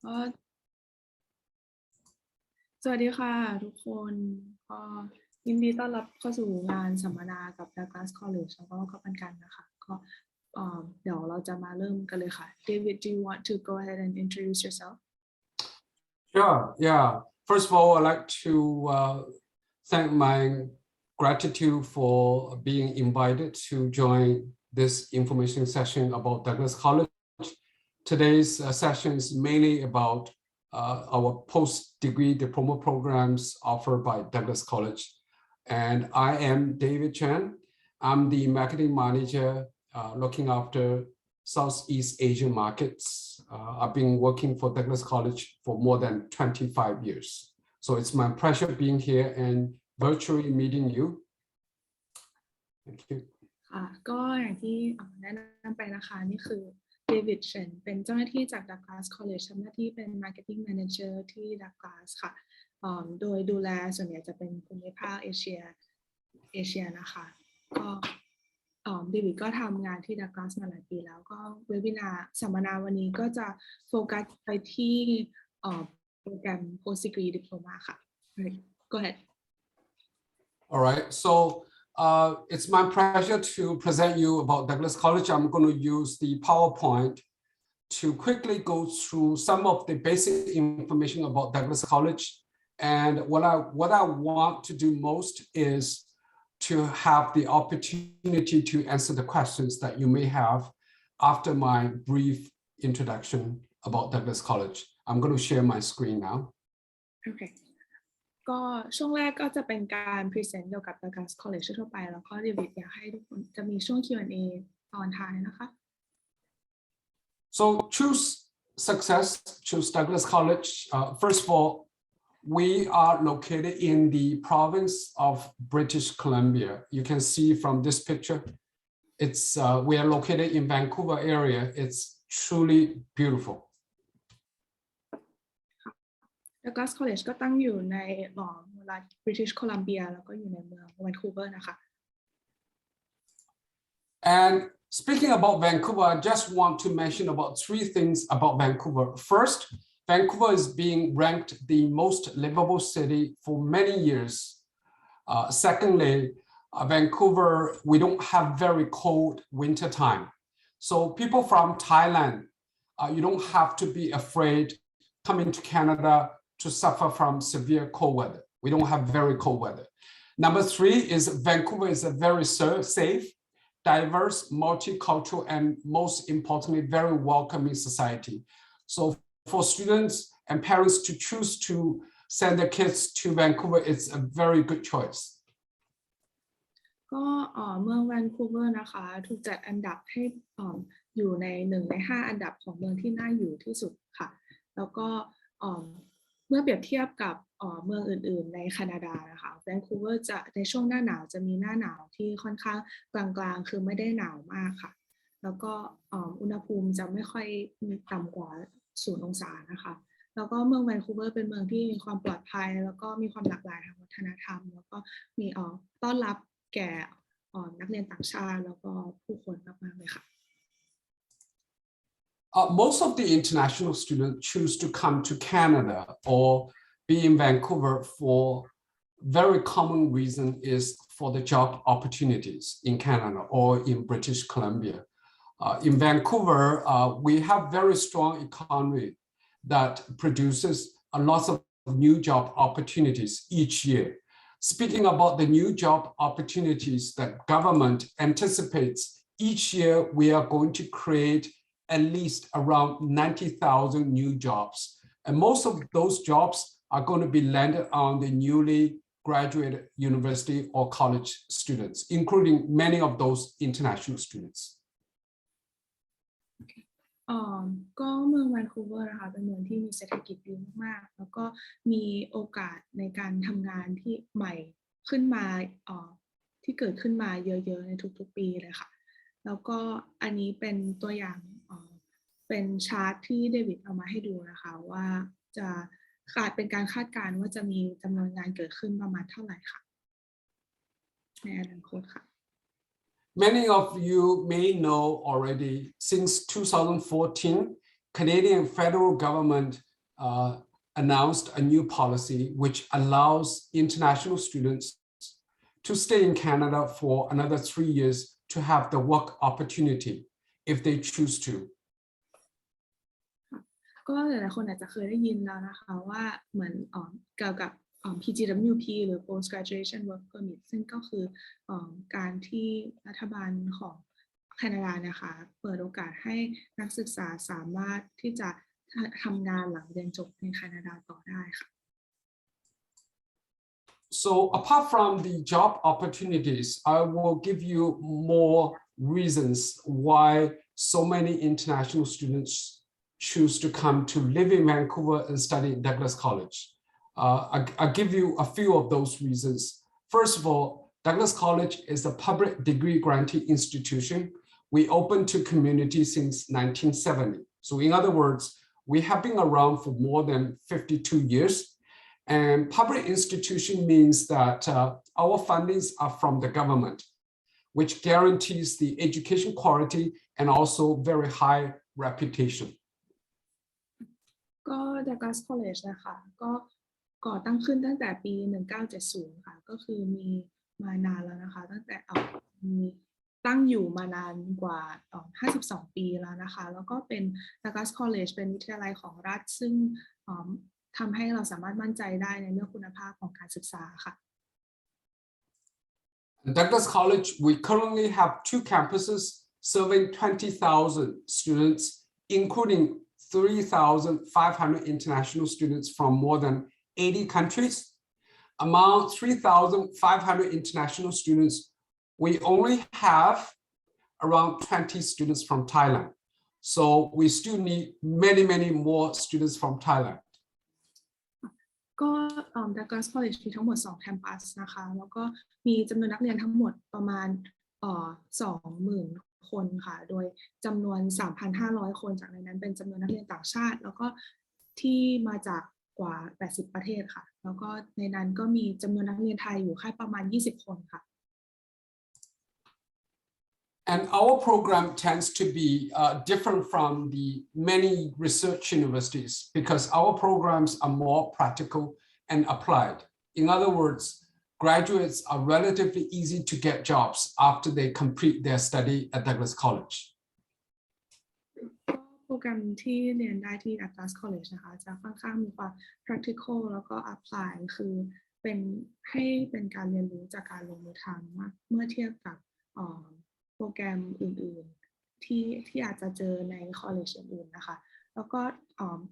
ก็สวัสดีค่ะทุกคนก็ยินดีต้อนรับเข้าสู่งานสัมมนากับ Douglas College แล้วก็กับกันนะคะก็เดี๋ยวเราจะมาเริ่มกันเลยค่ะ David, do you want to go ahead and introduce yourself? Sure, yeah. First of all, I'd like to thank my gratitude for being invited to join this information session about Douglas College. Today's session is mainly about our post-degree diploma programs offered by Douglas College. And I am David Chen. I'm the marketing manager looking after Southeast Asian markets. I've been working for Douglas College for more than 25 years. So it's my pleasure being here and virtually meeting you. Thank you. ค่ะก็อย่างที่แนะนำไปนะคะนี่คือ David Chen เป็นเจ้าหน้าที่จาก Douglas College ทำหน้าที่เป็น Marketing Manager ที่ Douglas ค่ะโดยดูแลส่วนใหญ่จะเป็นภูมิภาคเอเชียนะคะก็เดวิดก็ทำงานที่ Douglas มาหลายปีแล้วก็เวบินาร์สัมมนาวันนี้ก็จะโฟกัสไปที่โปรแกรม Post Degree Diploma ค่ะ Go ahead. All right, so it's my pleasure to present you about Douglas College. I'm going to use the PowerPoint to quickly go through some of the basic information about Douglas College. And what I want to do most is to have the opportunity to answer the questions that you may have after my brief introduction about Douglas College. I'm going to share my screen now. Okay. ก็ช่วงแรกก็จะเป็นการพรีเซนต์เกี่ยวกับ Douglas College ทั่วไปแล้วก็เดวิดอยากให้ทุกคนจะมีช่วง Q&A ตอนท้ายนะคะ So choose success, choose Douglas College. First of all, we are located in the province of British Columbia. You can see from this picture, we are located in Vancouver area. It's truly beautiful. Douglas College ก็ตั้งอยู่ในรัฐ British Columbia แล้วก็อยู่ในเมือง Vancouver นะคะ And speaking about Vancouver, I just want to mention about three things about Vancouver. First, Vancouver is being ranked the most livable city for many years. Secondly, Vancouver, we don't have very cold winter time. So people from Thailand, you don't have to be afraid coming to Canada to suffer from severe cold weather. We don't have very cold weather. Number three is Vancouver is a very safe, diverse, multicultural, and most importantly, very welcoming society. So for students and parents to choose to send their kids to Vancouver, it's a very good choice. ก็เมือง Vancouver นะคะถูกจัดอันดับให้อยู่ใน1 ใน 5อันดับของเมืองที่น่าอยู่ที่สุดค่ะแล้วก็เมื่อเปรียบเทียบกับเมืองอื่นๆในแคนาดานะคะ Vancouver จะในช่วงหน้าหนาวจะมีหน้าหนาวที่ค่อนข้างกลางๆคือไม่ได้หนาวมากค่ะแล้วก็อุณหภูมิจะไม่ค่อยต่ำกว่า0 องศานะคะแล้วก็เมือง Vancouver เป็นเมืองที่มีความปลอดภัยแล้วก็มีความหลากหลายทางวัฒนธรรมแล้วก็มีต้อนรับแก่นักเรียนต่างชาติแล้วก็ผู้คนมากๆเลยค่ะMost of the international students choose to come to Canada or be in Vancouver for very common reason is for the job opportunities in Canada or in British Columbia. In Vancouver, we have very strong economy that produces a lot of new job opportunities each year. Speaking about the new job opportunities that government anticipates each year, we are going to create at least around 90,000 new jobs. And most of those jobs are going to be landed on the newly graduated university or college students, including many of those international students. ก็เมือง Vancouver นะคะเป็นเมืองที่มีเศรษฐกิจดีมากๆแล้วก็มีโอกาสในการทำงานที่ใหม่ขึ้นมาที่เกิดขึ้นมาเยอะๆในทุกๆปีเลยค่ะแล้วก็อันนี้เป็นตัวอย่างเป็นชาร์ตที่เดวิดเอามาให้ดูนะคะว่าจะเป็นการคาดการณ์ว่าจะมีจำนวนงานเกิดขึ้นประมาณเท่าไหร่ค่ะในอนาคตค่ะ Many of you may know already since 2014, Canadian federal government announced a new policy which allows international students to stay in Canada for another 3 years to have the work opportunity if they choose to. ก็หลายๆคนอาจจะเคยได้ยินแล้วนะคะว่าเหมือนเกี่ยวกับPGWP หรือ Post Graduation Work Permit ซึ่งก็คือการที่รัฐบาลของแคนาดานะคะเปิดโอกาสให้นักศึกษาสามารถที่จะทำงานหลังเรียนจบในแคนาดาต่อได้ค่ะ So apart from the job opportunities, I will give you more reasons why so many international students choose to come to live in Vancouver and study at Douglas College. I'll give you a few of those reasons. First of all, Douglas College is a public degree granting institution. We opened to community since 1970. So in other words, we have been around for more than 52 years. And public institution means that our fundings are from the government, which guarantees the education quality and also very high reputation. ก็ Douglas College นะคะก็ก่อตั้งขึ้นตั้งแต่ปี 1970 ค่ะก็คือมีมานานแล้วนะคะตั้งแต่มีตั้งอยู่มานานกว่า52 ปีแล้วนะคะแล้วก็เป็น Douglas College เป็นวิทยาลัยของรัฐซึ่งทำให้เราสามารถมั่นใจได้ในเรื่องคุณภาพของการศึกษาค่ะ Douglas College, we currently have 2 campuses serving 20,000 students, including 3,500 international students from more than 80 countries. Among 3,500 international students, we only have around 20 students from Thailand. So we still need many, many more students from Thailand. ก็Douglas College มีทั้งหมด2แคมปัสนะคะแล้วก็มีจำนวนนักเรียนทั้งหมดประมาณ20,000 คนค่ะโดยจำนวน 3,500 คนจากในนั้นเป็นจำนวนนักเรียนต่างชาติแล้วก็ที่มาจากกว่า80 ประเทศค่ะแล้วก็ในนั้นก็มีจำนวนนักเรียนไทยอยู่แค่ประมาณ20 คนค่ะ And our program tends to be different from the many research universities because our programs are more practical and applied. In other words, graduates are relatively easy to get jobs after they complete their study at Douglas College. โปรแกรมที่เรียนได้ที่ Douglas College นะคะจะค่อนข้างมีความ practical แล้วก็ apply คือเป็นการเรียนรู้จากการลงมือทำมากเมื่อเทียบกับโปรแกรมอื่นๆที่อาจจะเจอใน college อื่นๆนะคะแล้วก็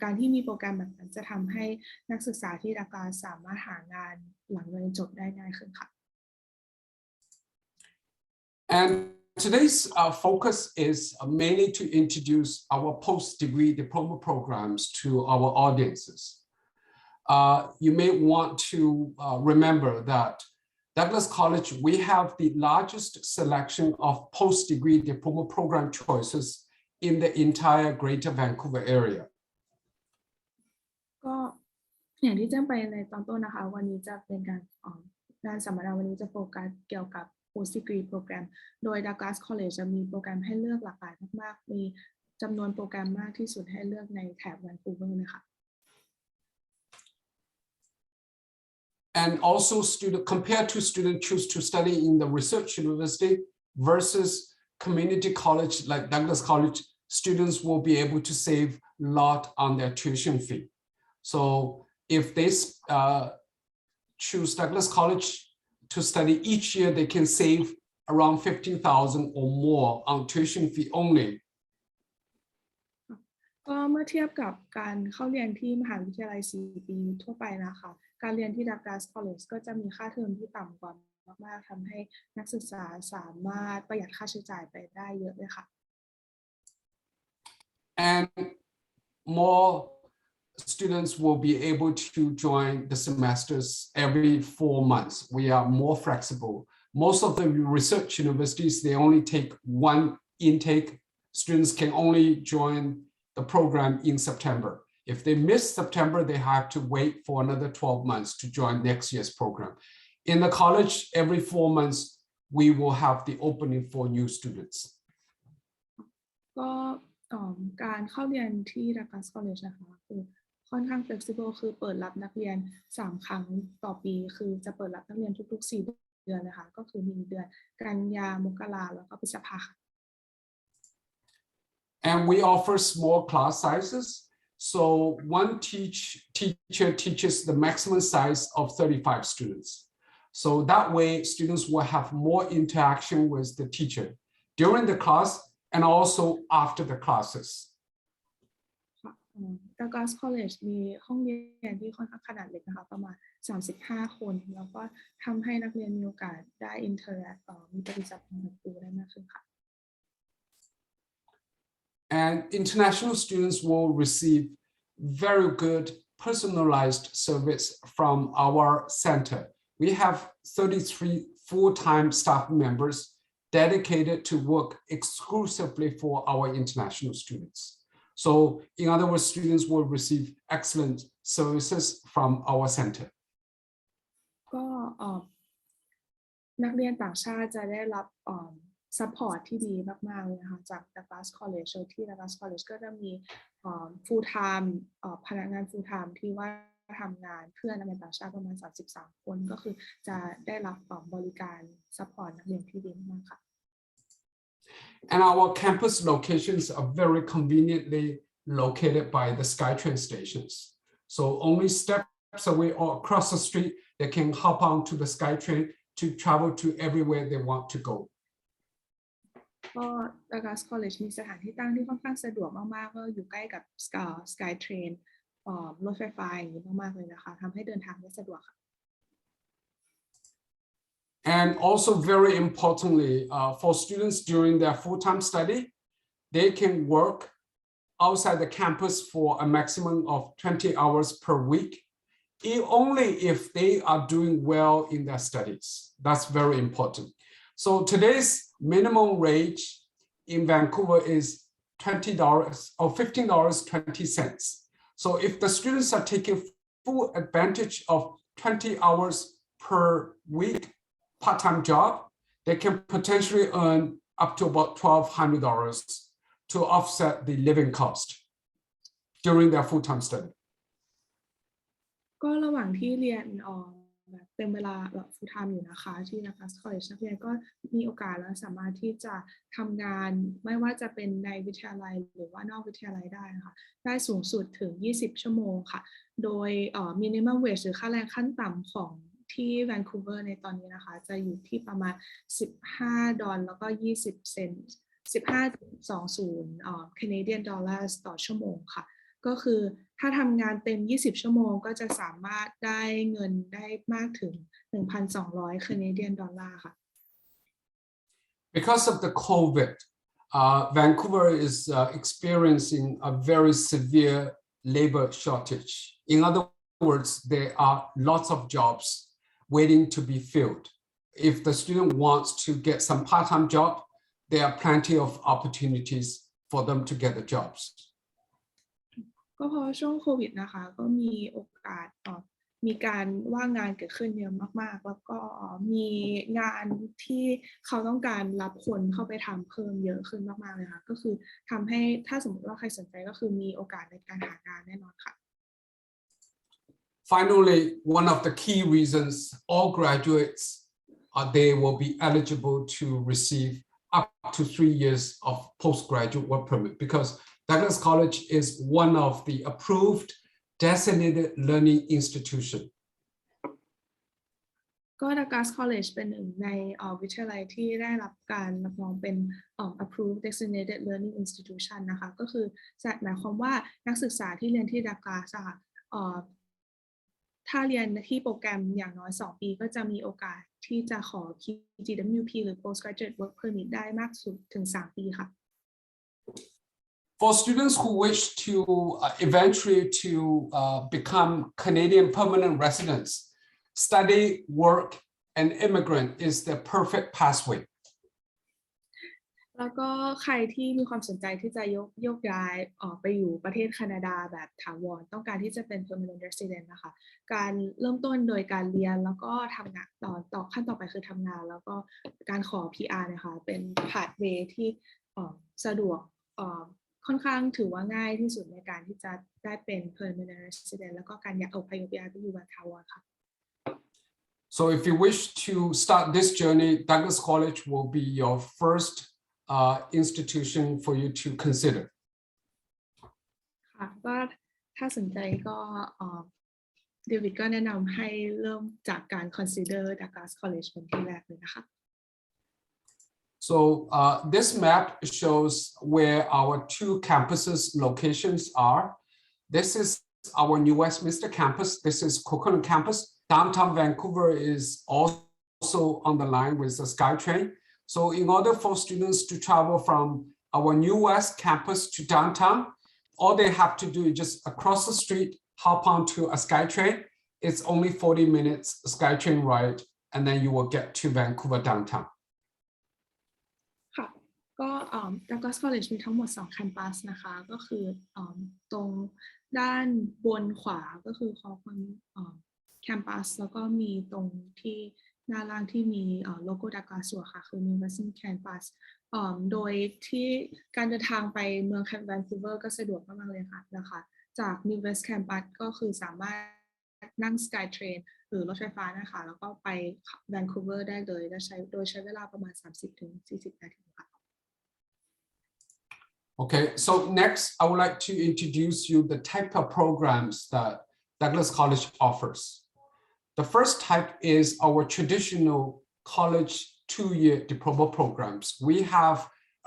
การที่มีโปรแกรมแบบนั้นจะทำให้นักศึกษาที่ดักลาสสามารถหางานหลังเรียนจบได้ง่ายขึ้นค่ะ And today's focus is mainly to introduce our post-degree diploma programs to our audiences. You may want to remember that Douglas College, we have the largest selection of post-degree diploma program choices in the entire Greater Vancouver area. ก็อย่างที่แจ้งไปในตอนต้นนะคะวันนี้จะเป็นการสัมมนาวันนี้จะโฟกัสเกี่ยวกับ post degree โปรแกรมโดย Douglas College จะมีโปรแกรมให้เลือกหลากหลายมากๆมีจำนวนโปรแกรมมากที่สุดให้เลือกในแถบ Vancouver นะคะ And also compared to students choose to study in the research university versus community college like Douglas College, students will be able to save a lot on their tuition fee. So if they choose Douglas College to study each year, they can save around 15,000 or more on tuition fee only. ก็เมื่อเทียบกับการเข้าเรียนที่มหาวิทยาลัย4 ปีทั่วไปนะคะการเรียนที่ Douglas College ก็จะมีค่าเทอมที่ต่ำกว่ามากๆทำให้นักศึกษาสามารถประหยัดค่าใช้จ่ายไปได้เยอะเลยค่ะ And more students will be able to join the semesters every 4 months. We are more flexible. Most of the research universities, they only take one intake. Students can only join the program in September. If they miss September, they have to wait for another 12 months to join next year's program. In the college, every 4 months, we will have the opening for new students. ก็การเข้าเรียนที่ Douglas College นะคะคือ ค่อนข้าง flexible คือเปิดรับนักเรียน3 ครั้งต่อปีคือจะเปิดรับนักเรียนทุกๆ4 เดือนนะคะก็คือมีเดือนกันยามกราแล้วก็พฤษภาค่ะ And we offer small class sizes. So one teacher teaches the maximum size of 35 students. So that way students will have more interaction with the teacher during the class and also after the classes. ดักลาสคอลเลจมีห้องเรียนที่ค่อนข้างขนาดเล็กนะคะประมาณ35 คนแล้วก็ทำให้นักเรียนมีโอกาสได้อินเทอร์แอคมีปฏิสัมพันธ์กับครูได้มากขึ้นค่ะ And international students will receive very good personalized service from our center. We have 33 full-time staff members dedicated to work exclusively for our international students. So in other words, students will receive excellent services from our center. ก็นักเรียนต่างชาติจะได้รับซัพพอร์ตที่ดีมากๆเลยนะคะจาก Douglas College โดยที่ Douglas College ก็จะมีfull time พนักงาน full time ที่ว่าทำงานเพื่อนักเรียนต่างชาติประมาณ33 คนก็คือจะได้รับบริการซัพพอร์ตนักเรียนที่ดีมากค่ะ And our campus locations are very conveniently located by the SkyTrain stations. So only steps away or across the street, they can hop on to the SkyTrain to travel to everywhere they want to go. ก็ Douglas College มีสถานที่ตั้งที่ค่อนข้างสะดวกมากๆก็อยู่ใกล้กับ SkyTrain รถไฟฟ้าอย่างนี้มากๆเลยนะคะทำให้เดินทางได้สะดวกค่ะ And also very importantly, for students during their full-time study, they can work outside the campus for a maximum of 20 hours per week, only if they are doing well in their studies. That's very important. So today's minimum wage in Vancouver is $20 or $15.20. So if the students are taking full advantage of 20 hours per week part-time job, they can potentially earn up to about $1,200 to offset the living cost during their full-time study. ก็ระหว่างที่เรียนแบบเต็มเวลาแบบ full time อยู่นะคะที่ Douglas College นักเรียนก็มีโอกาสและสามารถที่จะทำงานไม่ว่าจะเป็นในวิทยาลัยหรือว่านอกวิทยาลัยได้นะคะได้สูงสุดถึง20 ชั่วโมงค่ะโดยminimum wage หรือค่าแรงขั้นต่ำของที่ Vancouver ในตอนนี้นะคะจะอยู่ที่ประมาณ$15แล้วก็20 เซนต์15.20 Canadian dollars ต่อชั่วโมงค่ะก็คือถ้าทำงานเต็ม20 ชั่วโมงก็จะสามารถได้เงินได้มากถึง 1,200 Canadian dollar ค่ะ Because of the COVID, Vancouver is experiencing a very severe labor shortage. In other words, there are lots of jobs waiting to be filled. If the student wants to get some part-time job, there are plenty of opportunities for them to get the jobs. ก็เพราะช่วงโควิดนะคะก็มีโอกาสมีการว่างงานเกิดขึ้นเยอะมากๆแล้วก็มีงานที่เขาต้องการรับคนเข้าไปทำเพิ่มเยอะขึ้นมากๆเลยค่ะก็คือทำให้ถ้าสมมติว่าใครสนใจก็คือมีโอกาสในการหางานแน่นอนค่ะ Finally, one of the key reasons all graduates they will be eligible to receive up to 3 years of postgraduate work permit because Douglas College is one of the approved designated learning institution. ก็ Douglas College เป็นหนึ่งในวิทยาลัยที่ได้รับการรับรองเป็นapproved designated learning institution นะคะก็คือหมายความว่านักศึกษาที่เรียนที่ Douglas ค่ะถ้าเรียนที่โปรแกรมอย่างน้อย2 ปีก็จะมีโอกาสที่จะขอ PGWP หรือ postgraduate work permit ได้มากสุดถึง3 ปีค่ะ For students who wish to eventually to become Canadian permanent residents, study, work, and immigrant is the perfect pathway. แล้วก็ใครที่มีความสนใจที่จะโยกย้ายไปอยู่ประเทศแคนาดาแบบถาวรต้องการที่จะเป็น permanent resident นะคะการเริ่มต้นโดยการเรียนแล้วก็ทำงานต่อขั้นต่อไปคือทำงานแล้วก็การขอ PR นะคะเป็น pathway ที่สะดวก ค่อนข้างถือว่าง่ายที่สุดในการที่จะได้เป็น permanent resident แล้วก็การอพยพย้ายไปอยู่บันทาวรค่ะ So if you wish to start this journey, Douglas College will be your first institution for you to consider. ค่ะก็ถ้าสนใจก็เดวิดก็แนะนำให้เริ่มจากการ consider Douglas College เป็นที่แรกเลยนะคะ So this map shows where our two campuses locations are. This is our New Westminster campus. This is Coconut campus. Downtown Vancouver is also on the line with the SkyTrain. So in order for students to travel from our New West campus to downtown, all they have to do is just across the street, hop onto a SkyTrain. It's only 40 minutes SkyTrain ride, and then you will get to Vancouver downtown. ค่ะก็Douglas College มีทั้งหมด2 campus นะคะก็คือตรงด้านบนขวาก็คือcampus แล้วก็มีตรงที่ด้านล่างที่มีโลโก้ Douglas อยู่ค่ะคือ New Western Campus โดยที่การเดินทางไปเมือง Vancouver ก็สะดวกมากๆเลยค่ะนะคะจาก New West Campus ก็คือสามารถนั่ง SkyTrain หรือรถไฟฟ้านะคะแล้วก็ไป Vancouver ได้เลยโดยใช้เวลาประมาณ 30-40 นาทีค่ะ Okay, so next I would like to introduce you the type of programs that Douglas College offers. The first type is our traditional college 2-year diploma programs. We have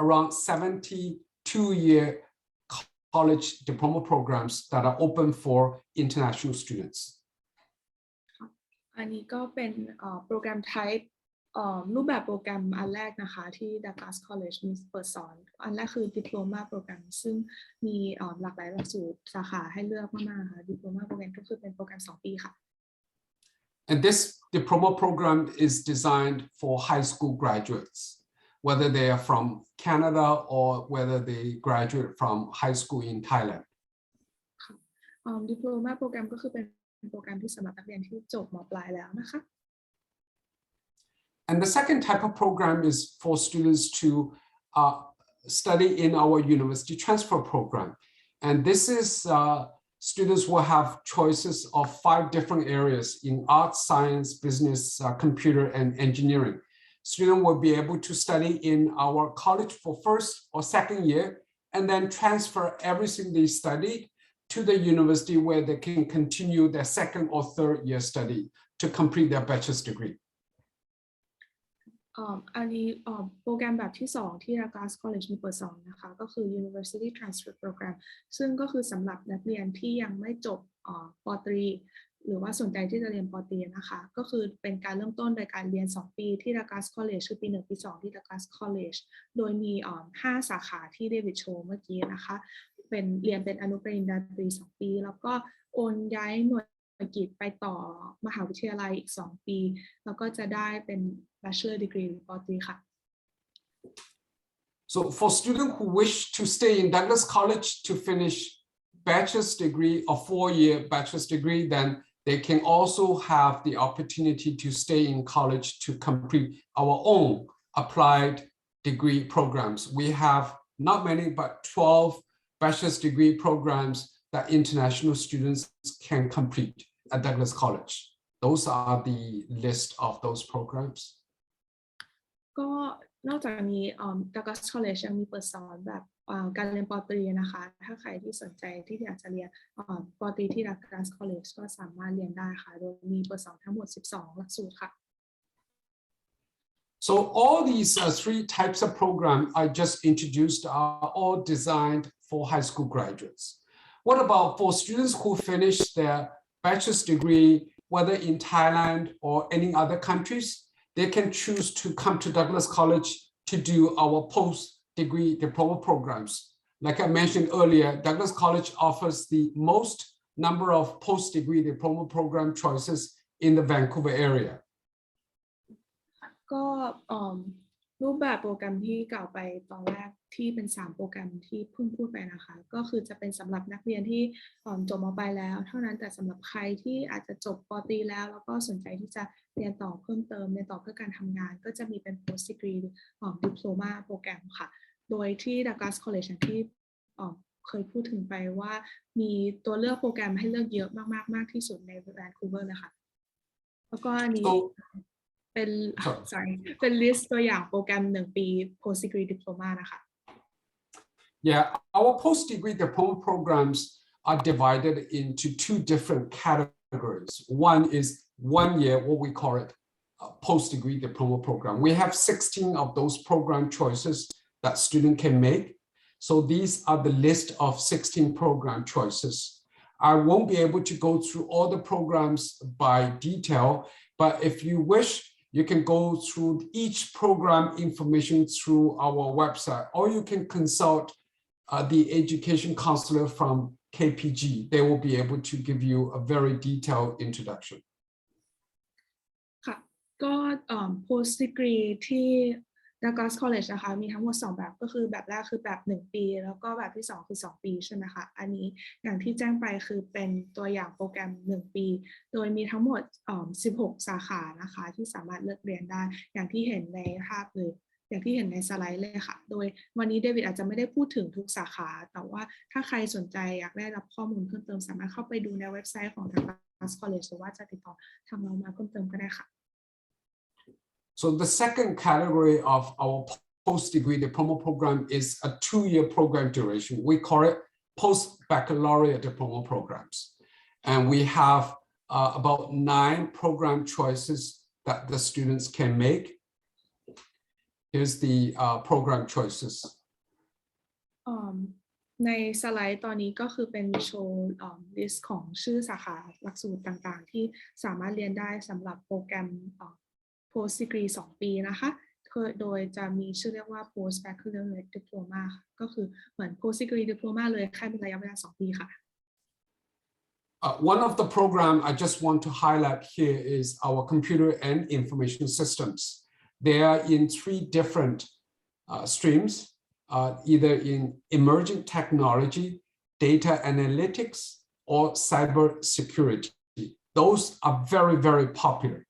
around 70 2-year college diploma programs that are open for international students. อันนี้ก็เป็นโปรแกรม type รูปแบบโปรแกรมอันแรกนะคะที่ Douglas College มีเปิดสอนอันแรกคือ Diploma โปรแกรมซึ่งมีหลากหลายหลักสูตรสาขาให้เลือกมากๆค่ะ Diploma โปรแกรมก็คือเป็นโปรแกรม2 ปีค่ะ And this diploma program is designed for high school graduates, whether they are from Canada or whether they graduate from high school in Thailand. Diploma โปรแกรมก็คือเป็นโปรแกรมที่สำหรับนักเรียนที่จบม.ปลายแล้วนะคะ And the second type of program is for students to study in our university transfer program. And this is students will have choices of 5 different areas in art, science, business, computer, and engineering. Students will be able to study in our college for first or second year, and then transfer everything they studied to the university where they can continue their second or third year study to complete their bachelor's degree. อันนี้โปรแกรมแบบที่2ที่ Douglas College มีเปิดสอนนะคะก็คือ University Transfer Program ซึ่งก็คือสำหรับนักเรียนที่ยังไม่จบป.ตรีหรือว่าสนใจที่จะเรียนป.ตรีนะคะก็คือเป็นการเริ่มต้นโดยการเรียน2 ปีที่ Douglas College คือปี 1 ปี 2 ที่ Douglas College โดยมี5 สาขาที่เดวิดโชว์เมื่อกี้นะคะเป็นเรียนเป็นอนุปริญญาตรี2 ปีแล้วก็โอนย้ายหน่วยกิจไปต่อมหาวิทยาลัยอีก2 ปีแล้วก็จะได้เป็น Bachelor Degree หรือป.ตรีค่ะ So for students who wish to stay in Douglas College to finish bachelor's degree or 4-year bachelor's degree, then they can also have the opportunity to stay in college to complete our own applied degree programs. We have not many, but 12 bachelor's degree programs that international students can complete at Douglas College. Those are the list of those programs. ก็นอกจากนี้Douglas College ยังมีเปิดสอนแบบการเรียนป.ตรีนะคะถ้าใครที่สนใจที่อยากจะเรียนป.ตรีที่ Douglas College ก็สามารถเรียนได้ค่ะโดยมีเปิดสอนทั้งหมด12 หลักสูตรค่ะ So all these 3 types of programs I just introduced are all designed for high school graduates. What about for students who finish their bachelor's degree, whether in Thailand or any other countries? They can choose to come to Douglas College to do our post-degree diploma programs. Like I mentioned earlier, Douglas College offers the most number of post-degree diploma program choices in the Vancouver area. ก็รูปแบบโปรแกรมที่กล่าวไปตอนแรกที่เป็น3 โปรแกรมที่เพิ่งพูดไปนะคะก็คือจะเป็นสำหรับนักเรียนที่จบม.ปลายแล้วเท่านั้นแต่สำหรับใครที่อาจจะจบป.ตรีแล้วแล้วก็สนใจที่จะเรียนต่อเพิ่มเติมเรียนต่อเพื่อการทำงานก็จะมีเป็น post degree diploma โปรแกรมค่ะโดยที่ Douglas College อย่างที่ เคยพูดถึงไปว่ามีตัวเลือกโปรแกรมให้เลือกเยอะมากที่สุดใน Vancouver เลยค่ะแล้วก็อันนี้เป็นเป็น list ตัวอย่างโปรแกรม1 ปี post degree diploma นะคะ Yeah, our post-degree diploma programs are divided into 2 different categories. One is 1 year, what we call it, a post-degree diploma program. We have 16 of those program choices that student can make. So these are the list of 16 program choices. I won't be able to go through all the programs by detail, but if you wish, you can go through each program information through our website, or you can consult the education counselor from KPG. They will be able to give you a very detailed introduction. ค่ะก็post degree ที่ Douglas College นะคะมีทั้งหมด2แบบก็คือแบบแรกคือแบบ1 ปีแล้วก็แบบที่2คือ2 ปีใช่ไหมคะอันนี้อย่างที่แจ้งไปคือเป็นตัวอย่างโปรแกรม1 ปีโดยมีทั้งหมด16 สาขานะคะที่สามารถเลือกเรียนได้อย่างที่เห็นในภาพเลยอย่างที่เห็นในสไลด์เลยค่ะโดยวันนี้เดวิดอาจจะไม่ได้พูดถึงทุกสาขาแต่ว่าถ้าใครสนใจอยากได้รับข้อมูลเพิ่มเติมสามารถเข้าไปดูในเว็บไซต์ของ Douglas College หรือว่าจะติดต่อทางเรามาเพิ่มเติมก็ได้ค่ะSo the second category of our post-degree diploma program is a 2-year program duration. We call it post-baccalaureate diploma programs. And we have about 9 program choices that the students can make. Here's the program choices. ในสไลด์ตอนนี้ก็คือเป็นโชว์ list ของชื่อสาขาหลักสูตรต่างๆที่สามารถเรียนได้สำหรับโปรแกรมpost degree 2 ปีนะคะโดยจะมีชื่อเรียกว่า post baccalaureate diploma ก็คือเหมือน post degree diploma เลยแค่เป็นระยะเวลา2 ปีค่ะ One of the program I just want to highlight here is our computer and information systems. They are in 3 different streams, either in emerging technology, data analytics, or cyber security. Those are very, very popular.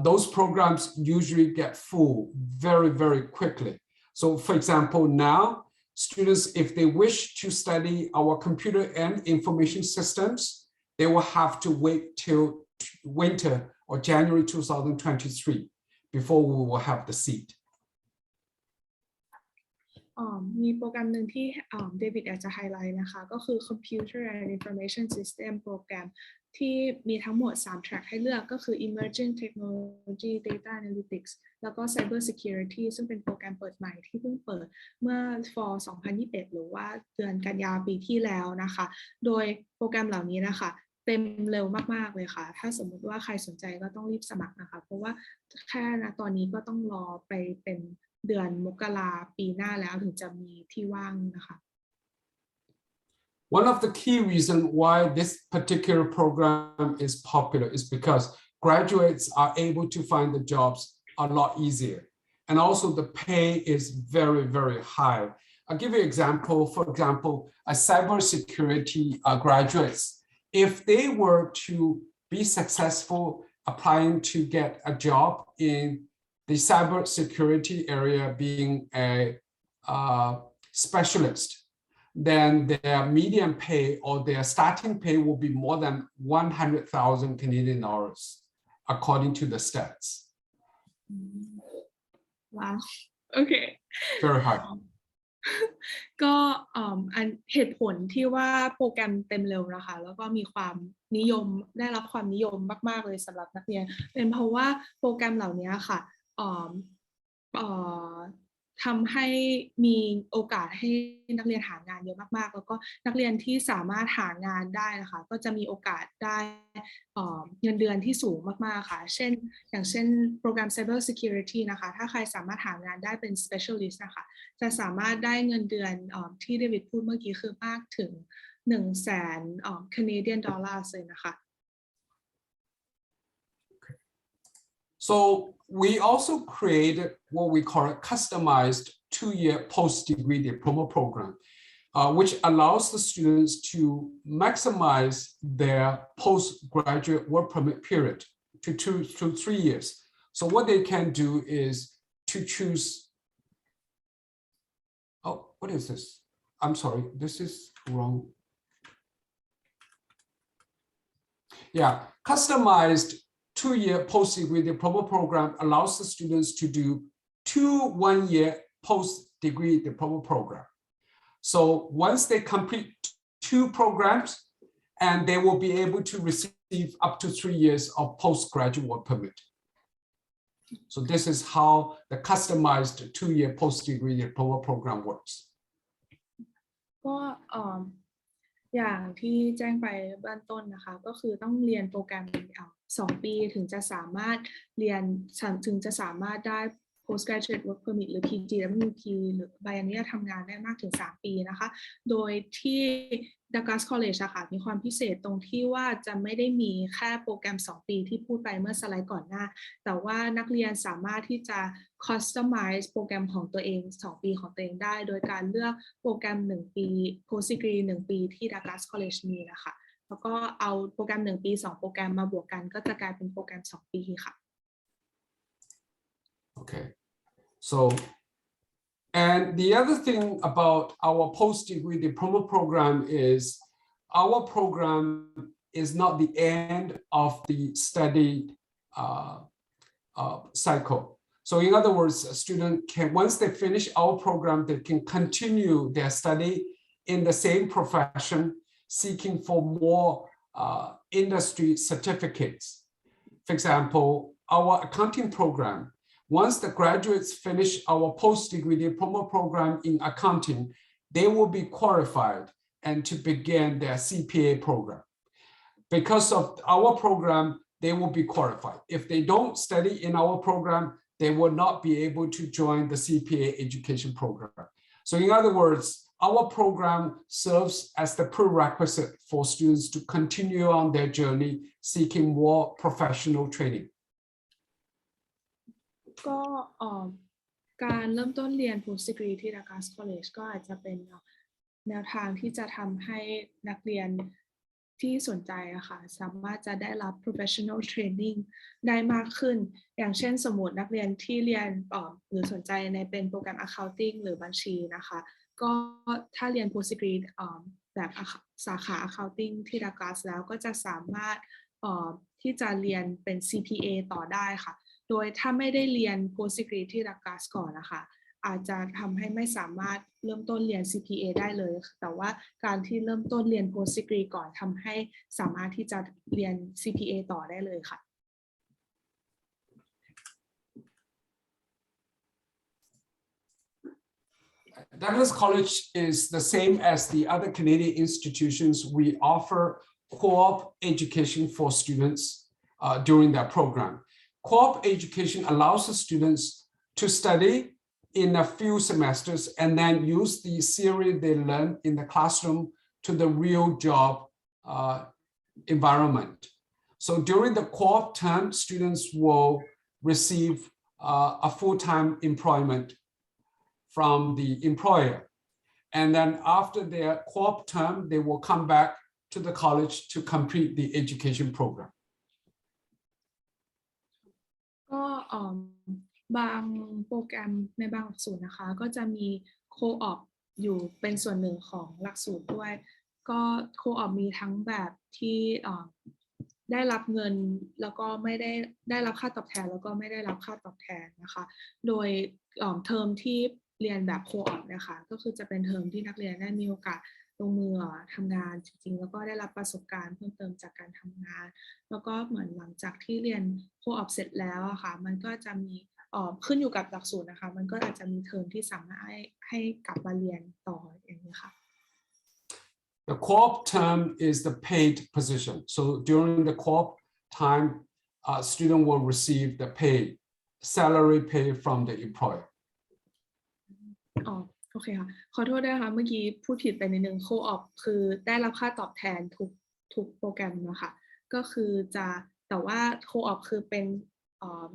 Those programs usually get full very quickly. So for example, now students, if they wish to study our computer and information systems, they will have to wait till winter or January 2023 before we will have the seat. มีโปรแกรมหนึ่งที่เดวิดอยากจะไฮไลท์นะคะก็คือ Computer and Information System โปรแกรมที่มีทั้งหมด3 track ให้เลือกก็คือ Emerging Technology Data Analytics แล้วก็ Cyber Security ซึ่งเป็นโปรแกรมเปิดใหม่ที่เพิ่งเปิดเมื่อ Fall 2021 หรือว่าเดือนกันยาปีที่แล้วนะคะโดยโปรแกรมเหล่านี้นะคะเต็มเร็วมากๆเลยค่ะถ้าสมมุติว่าใครสนใจก็ต้องรีบสมัครนะคะเพราะว่าแค่ณตอนนี้ก็ต้องรอไปเป็นเดือนมกราปีหน้าแล้วถึงจะมีที่ว่างนะคะ One of the key reasons why this particular program is popular is because graduates are able to find the jobs a lot easier. And also the pay is very, very high. I'll give you an example. For example, a cybersecurity graduates, if they were to be successful applying to get a job in the cybersecurity area being a specialist, then their median pay or their starting pay will be more than 100,000 Canadian dollars, according to the stats. Wow. Okay. Very high. ก็เหตุผลที่ว่าโปรแกรมเต็มเร็วนะคะแล้วก็มีความนิยมได้รับความนิยมมากๆเลยสำหรับนักเรียนเป็นเพราะว่าโปรแกรมเหล่านี้ค่ะทำให้มีโอกาสให้นักเรียนหางานเยอะมากๆแล้วก็นักเรียนที่สามารถหางานได้นะคะก็จะมีโอกาสได้เงินเดือนที่สูงมากๆค่ะอย่างเช่นโปรแกรม Cyber Security นะคะถ้าใครสามารถหางานได้เป็น Specialist นะคะจะสามารถได้เงินเดือนที่เดวิดพูดเมื่อกี้คือมากถึง 100,000 Canadian dollars เลยนะคะ So we also created what we call a customized 2-year post-degree diploma program, which allows the students to maximize their postgraduate work permit period to 2 to 3 years. So what they can do is to choose, oh, what is this? I'm sorry, this is wrong. Yeah, customized 2-year post-degree diploma program allows the students to do 2 1-year post-degree diploma program. So once they complete 2 programs, and they will be able to receive up to 3 years of postgraduate work permit. So this is how the customized 2-year post-degree diploma program works. ก็อย่างที่แจ้งไปเบื้องต้นนะคะก็คือต้องเรียนโปรแกรม2 ปีถึงจะสามารถได้ postgraduate work permit หรือ PGWP หรือใบอนุญาตทำงานได้มากถึง3 ปีนะคะโดยที่ Douglas College ค่ะมีความพิเศษตรงที่ว่าจะไม่ได้มีแค่โปรแกรม2 ปีที่พูดไปเมื่อสไลด์ก่อนหน้าแต่ว่านักเรียนสามารถที่จะ customize โปรแกรมของตัวเอง2 ปีของตัวเองได้โดยการเลือกโปรแกรม1 ปี post degree 1 ปีที่ Douglas College มีนะคะแล้วก็เอาโปรแกรม1 ปี2 โปรแกรมมาบวกกันก็จะกลายเป็นโปรแกรม2 ปีค่ะ Okay. So, and the other thing about our post-degree diploma program is our program is not the end of the study cycle. So in other words, a student can, once they finish our program, they can continue their study in the same profession, seeking for more industry certificates. For example, our accounting program, once the graduates finish our post-degree diploma program in accounting, they will be qualified and to begin their CPA program. Because of our program, they will be qualified. If they don't study in our program, they will not be able to join the CPA education program. So in other words, our program serves as the prerequisite for students to continue on their journey seeking more professional training. ก็การเริ่มต้นเรียน post degree ที่ Douglas College ก็อาจจะเป็นแนวทางที่จะทำให้นักเรียนที่สนใจอะค่ะสามารถจะได้รับ professional training ได้มากขึ้นอย่างเช่นสมมตินักเรียนที่เรียนหรือสนใจในเป็นโปรแกรม accounting หรือบัญชีนะคะก็ถ้าเรียน post degree แบบสาขา accounting ที่ Douglas แล้วก็จะสามารถที่จะเรียนเป็น CPA ต่อได้ค่ะโดยถ้าไม่ได้เรียน post degree ที่ Douglas ก่อนนะคะอาจจะทำให้ไม่สามารถเริ่มต้นเรียน CPA ได้เลยแต่ว่าการที่เริ่มต้นเรียน post degree ก่อนทำให้สามารถที่จะเรียน CPA ต่อได้เลยค่ะ Douglas College is the same as the other Canadian institutions. We offer co-op education for students during that program. Co-op education allows the students to study in a few semesters and then use the theory they learn in the classroom to the real job environment. So during the co-op term, students will receive a full-time employment from the employer. And then after their co-op term, they will come back to the college to complete the education program. ก็บางโปรแกรมในบางหลักสูตรนะคะก็จะมีโคออปอยู่เป็นส่วนหนึ่งของหลักสูตรด้วยก็โคออปมีทั้งแบบที่ได้รับเงินแล้วก็ไม่ได้รับค่าตอบแทนแล้วก็ไม่ได้รับค่าตอบแทนนะคะโดยเทอมที่เรียนแบบโคออปนะคะก็คือจะเป็นเทอมที่นักเรียนได้มีโอกาสลงมือทำงานจริงๆแล้วก็ได้รับประสบการณ์เพิ่มเติมจากการทำงานแล้วก็เหมือนหลังจากที่เรียนโคออปเสร็จแล้วอะค่ะมันก็จะมีขึ้นอยู่กับหลักสูตรนะคะมันก็อาจจะมีเทอมที่สามารถให้กลับมาเรียนต่ออย่างนี้ค่ะ The co-op term is the paid position. So during the co-op time, student will receive the salary pay from the employer. โอเคค่ะขอโทษด้วยค่ะเมื่อกี้พูดผิดไปนิดนึงโคออปคือได้รับค่าตอบแทนทุกโปรแกรมนะคะก็คือแต่ว่าโคออปคือเป็น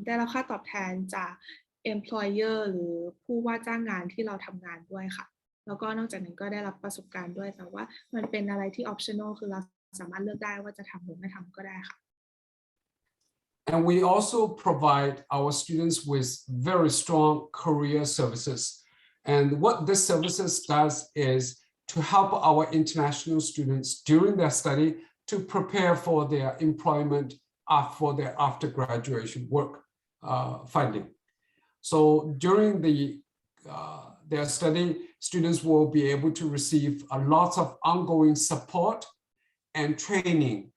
ได้รับค่าตอบแทนจาก employer หรือผู้ว่าจ้างงานที่เราทำงานด้วยค่ะแล้วก็นอกจากนั้นก็ได้รับประสบการณ์ด้วยแต่ว่ามันเป็นอะไรที่ optional คือเราสามารถเลือกได้ว่าจะทำหรือไม่ทำก็ได้ค่ะ And we also provide our students with very strong career services. And what this services does is to help our international students during their study to prepare for their employment for their after graduation work finding. So during their study, students will be able to receive a lot of ongoing support and training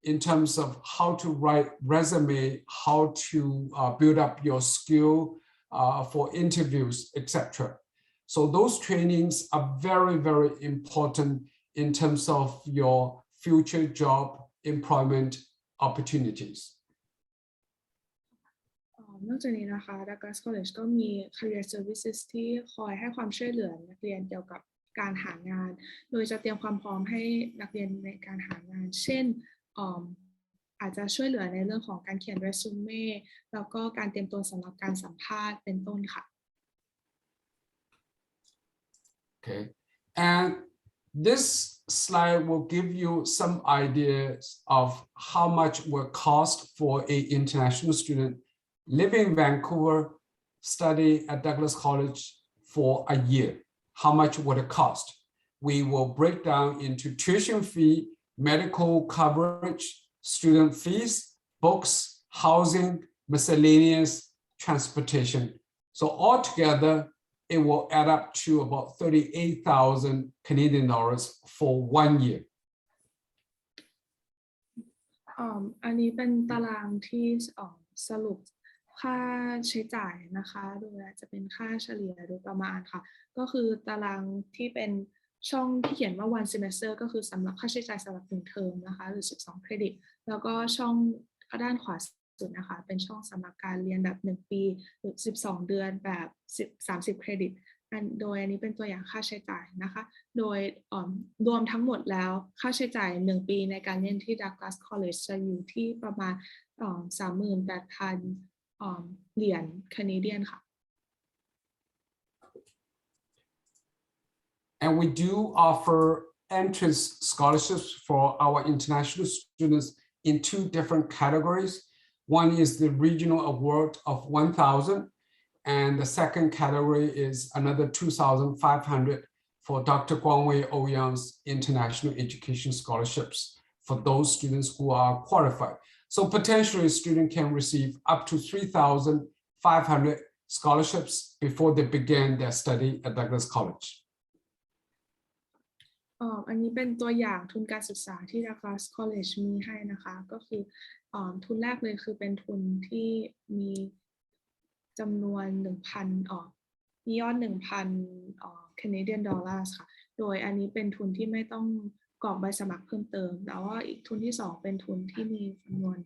in terms of how to write resume, how to build up your skill for interviews, etc. So those trainings are very, very important in terms of your future job employment opportunities. นอกจากนี้นะคะ Douglas College ก็มี Career Services ที่คอยให้ความช่วยเหลือนักเรียนเกี่ยวกับการหางานโดยจะเตรียมความพร้อมให้นักเรียนในการหางานเช่นอาจจะช่วยเหลือในเรื่องของการเขียนเรซูเม่แล้วก็การเตรียมตัวสำหรับการสัมภาษณ์เป็นต้นค่ะ Okay, and this slide will give you some ideas of how much will cost for an international student living in Vancouver, study at Douglas College for a year. How much would it cost? We will break down into tuition fee, medical coverage, student fees, books, housing, miscellaneous, transportation. So altogether, it will add up to about 38,000 Canadian dollars for 1 year. อันนี้เป็นตารางที่สรุปค่าใช้จ่ายนะคะโดยจะเป็นค่าเฉลี่ยโดยประมาณค่ะก็คือตารางที่เป็นช่องที่เขียนว่า one semester ก็คือสำหรับค่าใช้จ่ายสำหรับ1 เทอมนะคะหรือ12 เครดิตแล้วก็ช่องด้านขวาสุดนะคะเป็นช่องสำหรับการเรียนแบบ1 ปีหรือ12 เดือนแบบ30 เครดิตโดยอันนี้เป็นตัวอย่างค่าใช้จ่ายนะคะโดยรวมทั้งหมดแล้วค่าใช้จ่าย1 ปีในการเรียนที่ Douglas College จะอยู่ที่ประมาณ38,000 เหรียญแคนาเดียนค่ะ And we do offer entrance scholarships for our international students in 2 different categories. One is the regional award of 1,000, and the second category is another 2,500 for Dr. Guangwei Ouyang's international education scholarships for those students who are qualified. So potentially a student can receive up to 3,500 scholarships before they begin their study at Douglas College. อันนี้เป็นตัวอย่างทุนการศึกษาที่ Douglas College มีให้นะคะก็คือทุนแรกเลยคือเป็นทุนที่มีจำนวน มียอด 1,000 Canadian dollars ค่ะโดยอันนี้เป็นทุนที่ไม่ต้องกรอกใบสมัครเพิ่มเติมแต่ว่าอีกทุนที่2เป็นทุนที่มีจำนวน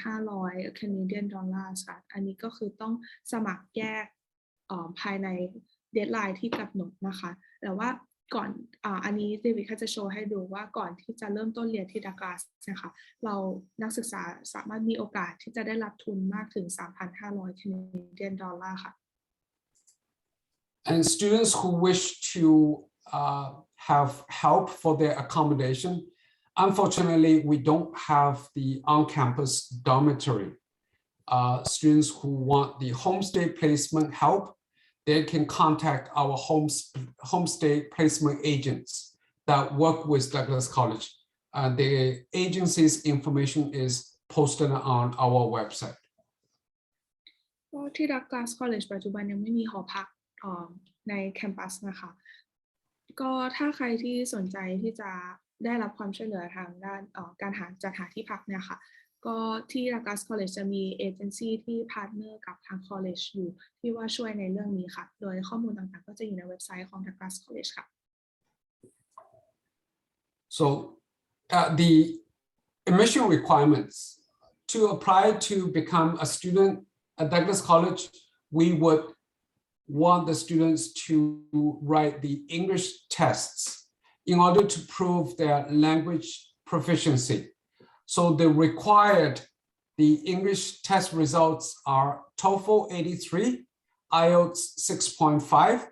2,500 Canadian dollars ค่ะอันนี้ก็คือต้องสมัครแยกภายในเดดไลน์ที่กำหนดนะคะแต่ว่าก่อนอันนี้เดวิดจะโชว์ให้ดูว่าก่อนที่จะเริ่มต้นเรียนที่ดักลาสนะคะเรานักศึกษาสามารถมีโอกาสที่จะได้รับทุนมากถึง 3,500 Canadian dollar ค่ะ And students who wish to have help for their accommodation, unfortunately, we don't have the on-campus dormitory. Students who want the homestay placement help, they can contact our homestay placement agents that work with Douglas College. The agency's information is posted on our website. ที่ Douglas College ปัจจุบันยังไม่มีหอพักในแคมปัสนะคะก็ถ้าใครที่สนใจที่จะได้รับความช่วยเหลือทางด้านการจัดหาที่พักเนี่ยค่ะก็ที่ Douglas College จะมีเอเจนซี่ที่พาร์ทเนอร์กับทาง College อยู่ที่ว่าช่วยในเรื่องนี้ค่ะโดยข้อมูลต่างๆก็จะอยู่ในเว็บไซต์ของ Douglas College ค่ะ So the admission requirements to apply to become a student at Douglas College, we would want the students to write the English tests in order to prove their language proficiency. So the English test results are TOEFL 83, IELTS 6.5,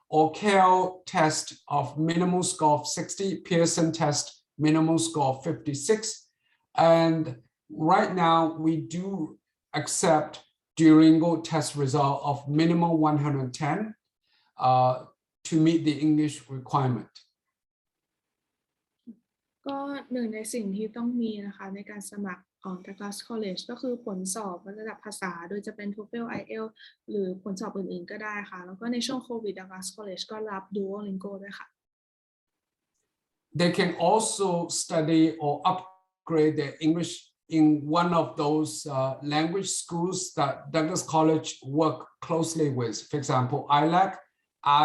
or CAL test of minimal score of 60, Pearson test minimal score of 56. And right now we do accept Duolingo test result of minimum 110, to meet the English requirement? ก็หนึ่งในสิ่งที่ต้องมีนะคะในการสมัครDouglas College ก็คือผลสอบระดับภาษาโดยจะเป็น TOEFL IELTS หรือผลสอบอื่นๆก็ได้ค่ะแล้วก็ในช่วงโควิด Douglas College ก็รับ Duolingo ด้วยค่ะ They can also study or upgrade their English in one of those language schools that Douglas College work closely with. For example, ILAC,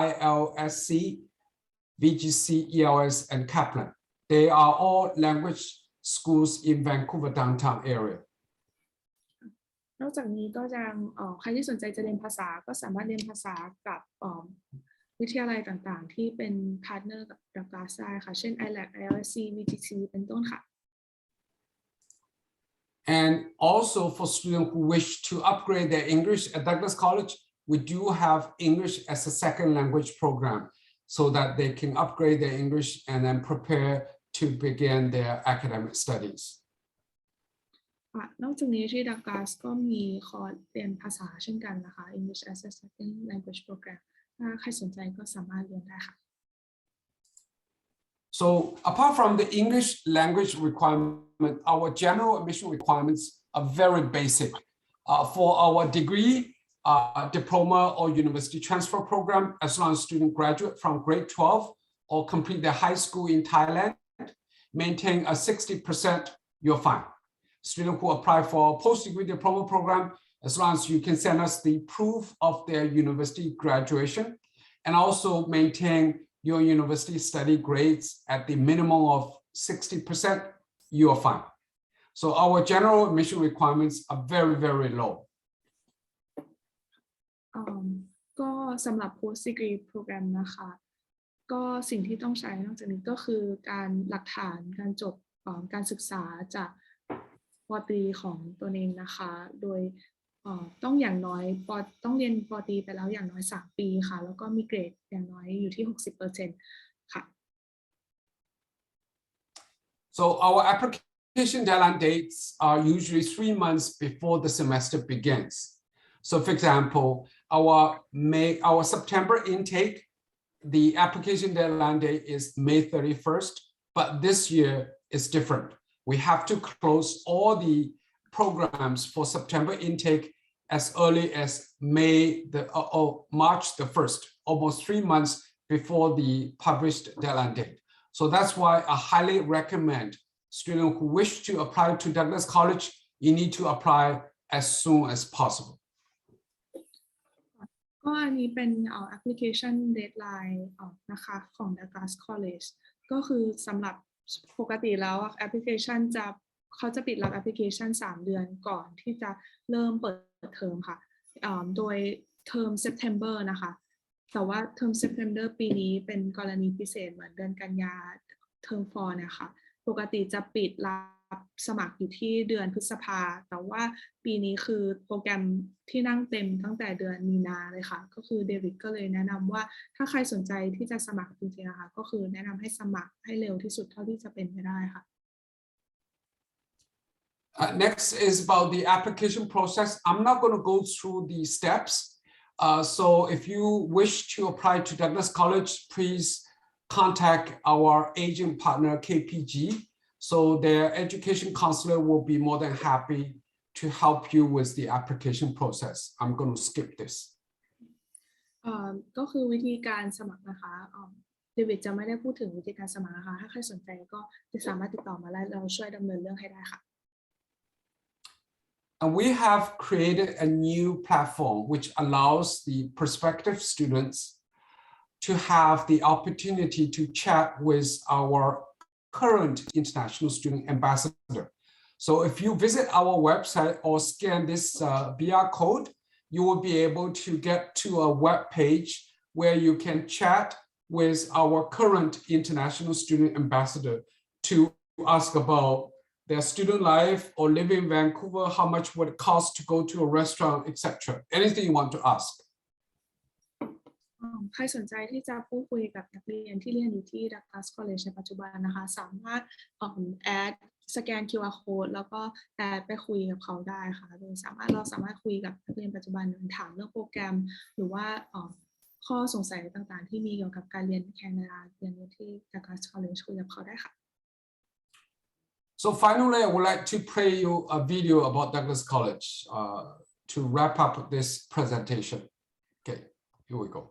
ILSC, VGC, ELS, and Kaplan. They are all language schools in Vancouver downtown area. นอกจากนี้ก็ยังใครที่สนใจจะเรียนภาษาก็สามารถเรียนภาษากับวิทยาลัยต่างๆที่เป็นพาร์ทเนอร์กับ Douglas ได้ค่ะเช่น ILAC, ILSC, VGC เป็นต้นค่ะ And also for students who wish to upgrade their English at Douglas College, we do have English as a second language program so that they can upgrade their English and then prepare to begin their academic studies. นอกจากนี้ที่ Douglas ก็มีคอร์สเรียนภาษาเช่นกันนะคะ English as a second language program ถ้าใครสนใจก็สามารถเรียนได้ค่ะ So apart from the English language requirement, our general admission requirements are very basic. For our degree, diploma or university transfer program, as long as students graduate from grade 12 or complete their high school in Thailand, maintain a 60%, you're fine. Students who apply for a post-degree diploma program, as long as you can send us the proof of their university graduation, and also maintain your university study grades at the minimum of 60%, you are fine. So our general admission requirements are very, very low. ก็สำหรับ post degree program นะคะก็สิ่งที่ต้องใช้นอกจากนี้ก็คือการหลักฐานการจบการศึกษาจากป.ตรีของตัวเองนะคะโดยต้องอย่างน้อยต้องเรียนป.ตรีไปแล้วอย่างน้อย3 ปีค่ะแล้วก็มีเกรดอย่างน้อยอยู่ที่ 60% ค่ะ So our application deadline dates are usually 3 months before the semester begins. So for example, our September intake, the application deadline date is May 31st, but this year is different. We have to close all the programs for September intake as early as March the 1st, almost 3 months before the published deadline date. So that's why I highly recommend students who wish to apply to Douglas College, you need to apply as soon as possible. ก็อันนี้เป็นapplication deadline นะคะของ Douglas College ก็คือสำหรับปกติแล้ว application เขาจะปิดรับ application 3 เดือนก่อนที่จะเริ่มเปิดเทอมค่ะโดยเทอม September นะคะแต่ว่าเทอม September ปีนี้เป็นกรณีพิเศษเหมือนเดือนกันยาเทอม 4 นะคะปกติจะปิดรับสมัครอยู่ที่เดือนพฤษภาแต่ว่าปีนี้คือโปรแกรมที่นั่งเต็มตั้งแต่เดือนมีนาเลยค่ะก็คือเดวิดก็เลยแนะนำว่าถ้าใครสนใจที่จะสมัครจริงๆนะคะก็คือแนะนำให้สมัครให้เร็วที่สุดเท่าที่จะเป็นไปได้ค่ะ Next is about the application process. I'm not going to go through the steps. So if you wish to apply to Douglas College, please contact our agent partner KPG. So their education counselor will be more than happy to help you with the application process. I'm going to skip this. ก็คือวิธีการสมัครนะคะเดวิดจะไม่ได้พูดถึงวิธีการสมัครนะคะถ้าใครสนใจก็จะสามารถติดต่อมาได้เราช่วยดำเนินเรื่องให้ได้ค่ะ And we have created a new platform which allows the prospective students to have the opportunity to chat with our current international student ambassador. So if you visit our website or scan this BR code, you will be able to get to a web page where you can chat with our current international student ambassador to ask about their student life or living in Vancouver, how much would it cost to go to a restaurant, etc. Anything you want to ask. ใครสนใจที่จะพูดคุยกับนักเรียนที่เรียนอยู่ที่ Douglas College ในปัจจุบันนะคะสามารถแอดสแกน QR code แล้วก็แอดไปคุยกับเขาได้ค่ะโดยเราสามารถคุยกับนักเรียนปัจจุบันถามเรื่องโปรแกรมหรือว่า ข้อสงสัยต่างๆที่มีเกี่ยวกับการเรียนแคนาดาเรียนที่ Douglas College คุยกับเขาได้ค่ะ So finally, I would like to play you a video about Douglas College to wrap up this presentation. Okay, here we go.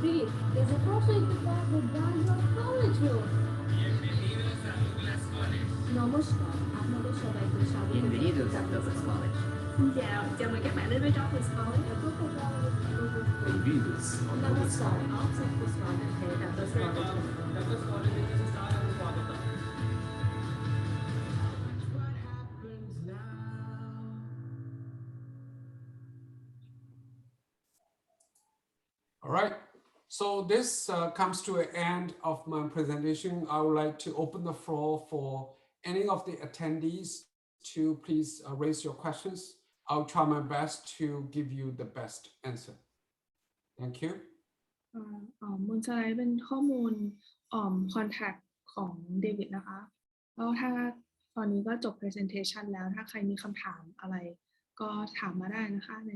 Please, there's a person in the back with your college room. Namaskar, आप नमस्कार भाई को शादी में Bienvenidos a Douglas College. chào mừng các bạn đến với Douglas College. Bem-vindos ao Douglas Namaskar, College. आप सबको स्वागत है Douglas College. All right. So this comes to an end of my presentation. I would like to open the floor for any of the attendees to please raise your questions. I'll try my best to give you the best answer. Thank you. บนสไลด์เป็นข้อมูลcontact ของเดวิดนะคะแล้วถ้าตอนนี้ก็จบ presentation แล้วถ้าใครมีคำถามอะไรก็ถามมาได้นะคะใน